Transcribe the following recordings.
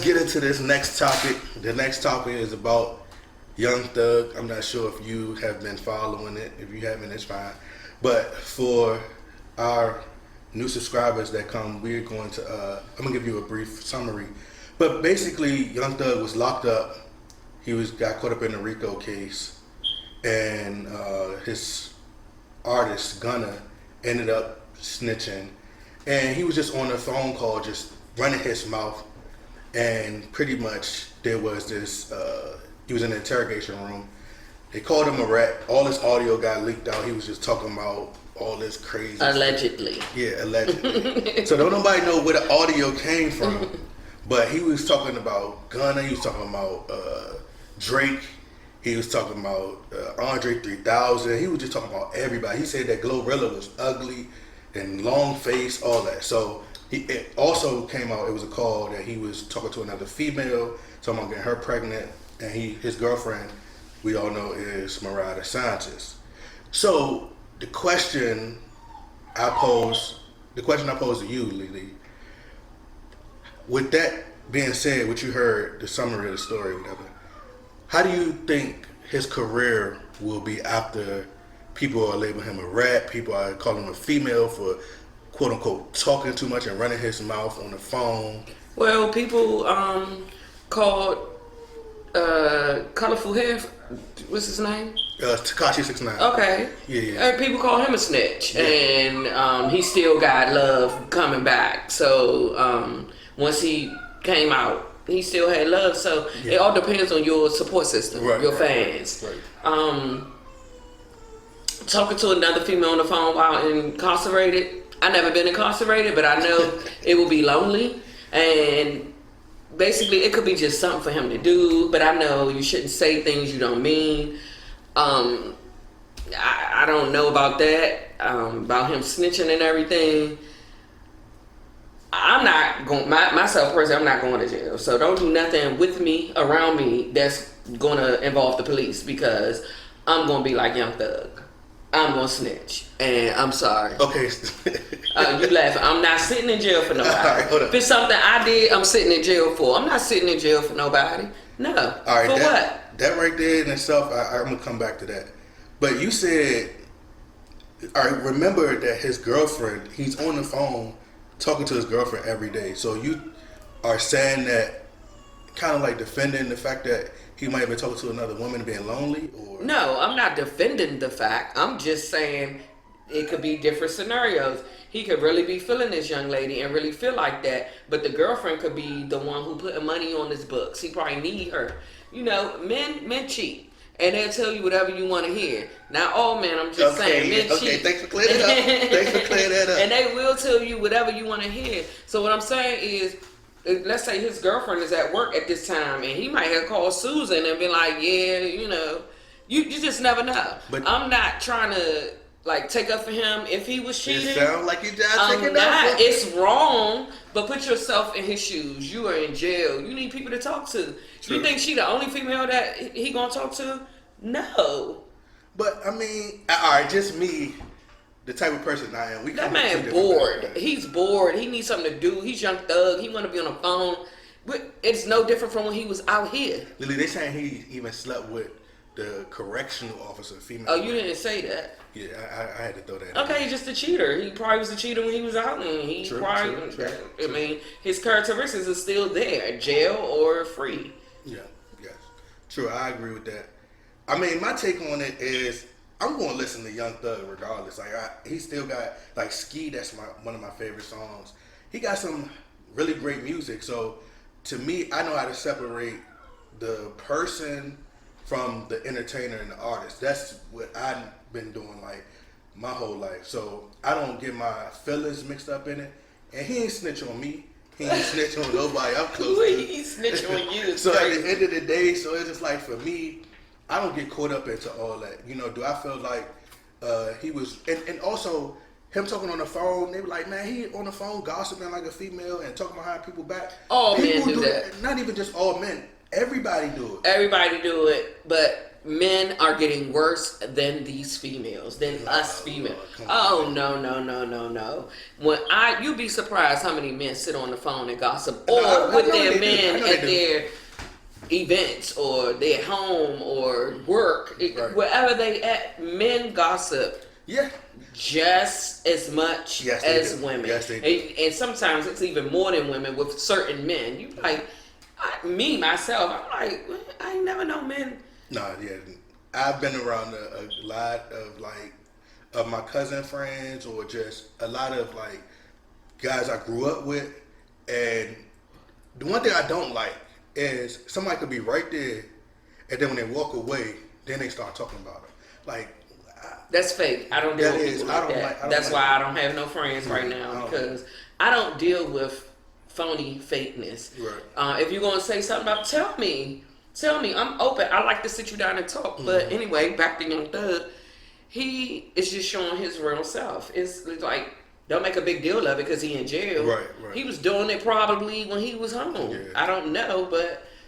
get into this next topic. The next topic is about Young Thug. I'm not sure if you have been following it. If you haven't, it's fine. But for our new subscribers that come, we're going to, I'm going to give you a brief summary. But basically, Young Thug was locked up. He got caught up in the RICO case. And his artist, Gunna, ended up snitching. And he was just on a phone call, just running his mouth. And pretty much there was this, he was in the interrogation room. They called him a rat. All his audio got leaked out. He was just talking about all this crazy allegedly stuff. Yeah, allegedly. So don't nobody know where the audio came from. But he was talking about Gunna. He was talking about Drake. He was talking about Andre 3000. He was just talking about everybody. He said that Glorilla was ugly and long face, all that. So it also came out, it was a call that he was talking to another female, talking about getting her pregnant, and his girlfriend, we all know, is Mariah Sanchez. So the question I pose to you, Lily, with that being said, what you heard, the summary of the story, whatever, how do you think his career will be after people are labeling him a rat, people are calling him a female for quote unquote talking too much and running his mouth on the phone? Well, people called Colorful Hair, what's his name? Tekashi 69. Okay. Yeah. People call him a snitch, and he still got love coming back. So once he came out, he still had love. So it all depends on your support system, your fans. Right. Talking to another female on the phone while incarcerated. I never been incarcerated, but I know it will be lonely, and basically it could be just something for him to do. But I know you shouldn't say things you don't mean. I don't know about that, about him snitching and everything. I'm not going, myself personally, I'm not going to jail. So don't do nothing with me, around me, that's going to involve the police, because I'm going to be like Young Thug. I'm going to snitch. And I'm sorry. Okay. You laughing. I'm not sitting in jail for nobody. Right, hold up. If it's something I did, I'm sitting in jail for. I'm not sitting in jail for nobody. No. All right, for what? That right there in itself, I'm going to come back to that. But you said, all right, remember that his girlfriend, he's on the phone talking to his girlfriend every day. So you are saying that, kind of like defending the fact that he might have been talking to another woman being lonely? Or No, I'm not defending the fact. I'm just saying it could be different scenarios. He could really be feeling this young lady and really feel like that, but the girlfriend could be the one who putting money on his books. He probably need her. You know, men cheat, and they'll tell you whatever you want to hear. Not all men, I'm just saying, men cheat. Okay, thanks for clearing that up. And they will tell you whatever you want to hear. So what I'm saying is, let's say his girlfriend is at work at this time, and he might have called Susan and been like, yeah, you know, you just never know. But I'm not trying to like take up for him if he was cheating. It sounds like you just taking up. It's wrong, but put yourself in his shoes. You are in jail. You need people to talk to. True. You think she the only female that he gonna talk to? No. But I mean, all right, just me, the type of person I am. That man bored. He's bored. He needs something to do. He's Young Thug. He want to be on the phone. But it's no different from when he was out here. Lily, they saying he even slept with the correctional officer, female. Oh, you didn't say that. Yeah, I had to throw that in. Okay, he's just a cheater. He probably was a cheater when he was out, and he true. I mean, his characteristics are still there, jail or free. Yeah, yes. True, I agree with that. I mean, my take on it is, I'm going to listen to Young Thug regardless. Like, he still got, like, Ski, that's one of my favorite songs. He got some really great music. So, to me, I know how to separate the person from the entertainer and the artist. That's what I've been doing, like, my whole life. So, I don't get my feelings mixed up in it. And he ain't snitch on me. He ain't snitch on nobody I'm close to. He snitch on you. So, at the end of the day, so it's just like, for me, I don't get caught up into all that. You know, do I feel like he was, and also him talking on the phone, they were like, man, he on the phone gossiping like a female and talking behind people back. All people men do that. Not even just all men. Everybody do it. Everybody do it, but men are getting worse than these females, than us females. Oh no. You'd be surprised how many men sit on the phone and gossip, or with their men at their events, or their home, or work, wherever they at. Men gossip. Yeah. Just as much as women. Yes, they do. And sometimes it's even more than women with certain men. You like, myself, I'm like, I ain't never know men. No, yeah. I've been around a lot of my cousin friends, or just a lot of guys I grew up with. And the one thing I don't like is somebody could be right there, and then when they walk away, then they start talking about it. That's fake. I don't deal with people like that. That's why I don't have no friends right now, because I don't deal with phony fakeness. Right. If you're gonna say something about, tell me. I'm open. I like to sit you down and talk. But anyway, back to Young Thug. He is just showing his real self. It's like, don't make a big deal of it because he in jail. Right. He was doing it probably when he was home. Yeah. I don't know,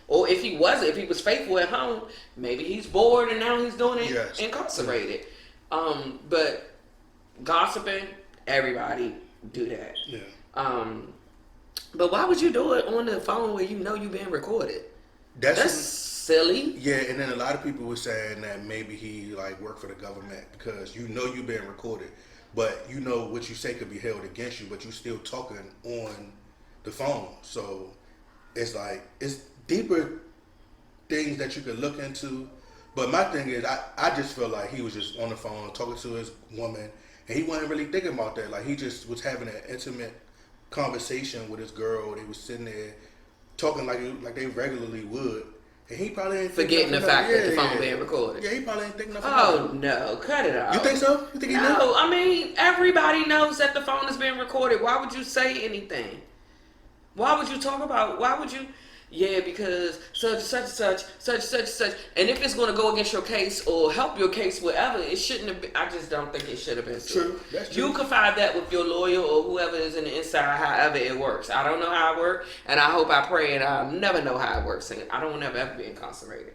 or if he wasn't, if he was faithful at home, maybe he's bored and now he's doing it incarcerated. But gossiping, everybody do that. Yeah. But why would you do it on the phone where you know you're being recorded? That's silly. Yeah, and then a lot of people were saying that maybe he worked for the government, because you know you're being recorded, but you know what you say could be held against you, but you still talking on the phone. So it's it's deeper things that you could look into. But my thing is, I just feel like he was just on the phone talking to his woman, and he wasn't really thinking about that. He just was having an intimate conversation with his girl. They was sitting there talking like they regularly would, and he probably ain't forgetting the fact that the phone being recorded. Yeah, he probably ain't thinking nothing. Oh no, cut it out. You think so? You think he knew? No, I mean, everybody knows that the phone is being recorded. Why would you say anything? Why would you talk about? Why would you? Yeah, because such. And if it's going to go against your case or help your case, whatever, it shouldn't have been. I just don't think it should have been. True. That's true. You confide that with your lawyer or whoever is in the inside, however it works. I don't know how it works, and I hope, I pray, and I'll never know how it works. And I don't want to ever be incarcerated.